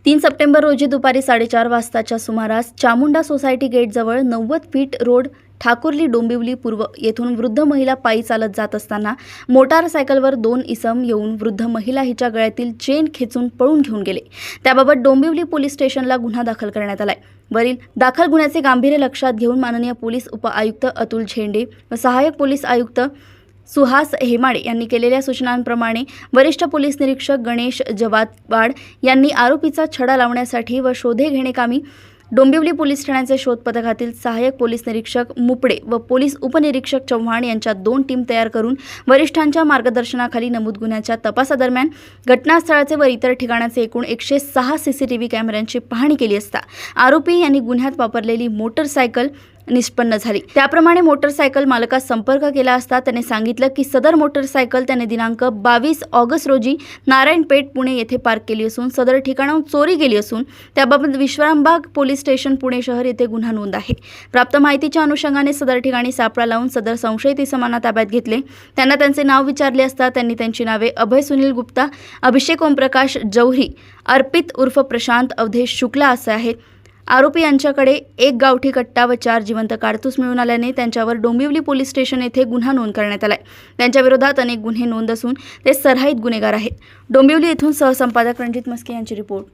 3 September रोजी दुपारी 4:30 वाजताच्या सुमारास चामुंडा सोसायटी गेटजवळ 90 फीट रोड ठाकुर्ली डोंबिवली पूर्व येथून वृद्ध महिला पायी चालत जात असताना मोटारसायकलवर 2 इसम येऊन वृद्ध महिला हिच्या गळ्यातील चेन खेचून पळून घेऊन गेले। त्याबाबत डोंबिवली पोलीस स्टेशनला गुन्हा दाखल करण्यात आलाय। वरील दाखल गुन्ह्याचे गांभीर्य लक्षात घेऊन माननीय पोलीस उपआयुक्त अतुल झेंडे व सहाय्यक पोलीस आयुक्त सुहास हेमाडे यांनी केलेल्या सूचनांप्रमाणे वरिष्ठ पोलीस निरीक्षक गणेश जवादवाड यांनी आरोपीचा छडा लावण्यासाठी व शोधे घेणेकामी डोंबिवली पोलीस ठाण्याचे शोध पथकातील सहाय्यक पोलीस निरीक्षक मुपडे व पोलीस उपनिरीक्षक चव्हाण यांच्या 2 टीम तयार करून वरिष्ठांच्या मार्गदर्शनाखाली नमूद गुन्ह्याच्या तपासादरम्यान घटनास्थळाचे व इतर ठिकाणाचे एकूण 106 सीसीटीव्ही कॅमेऱ्यांची पाहणी केली असता आरोपी यांनी गुन्ह्यात वापरलेली मोटरसायकल निष्पन्न झाली। त्याप्रमाणे मोटरसायकल मालकास संपर्क केला असता त्याने सांगितलं की सदर मोटरसायकल त्याने दिनांक 22 ऑगस्ट रोजी नारायणपेठ पुणे येथे पार्क केली असून सदर ठिकाणाहून चोरी गेली असून त्याबाबत विश्रामबाग पोलीस स्टेशन पुणे शहर येथे गुन्हा नोंद आहे। प्राप्त माहितीच्या अनुषंगाने सदर ठिकाणी सापळा लावून सदर संशयित इसमांना ताब्यात घेतले। त्यांना त्यांचे नाव विचारले असता त्यांनी त्यांची नावे अभय सुनील गुप्ता, अभिषेक ओमप्रकाश जौहरी, अर्पित उर्फ प्रशांत अवधेश शुक्ला असे आहेत। आरोपी यांच्याकडे 1 गावठी कट्टा व 4 जिवंत कारतूस मिळून आल्याने त्यांच्यावर डोंबिवली पोलीस स्टेशन येथे गुन्हा नोंद करण्यात आलाय। त्यांच्या विरोधात अनेक गुन्हे नोंद असून ते सरहित गुन्हेगार आहेत। डोंबिवली येथून सहसंपादक रणजित मस्के यांची रिपोर्ट।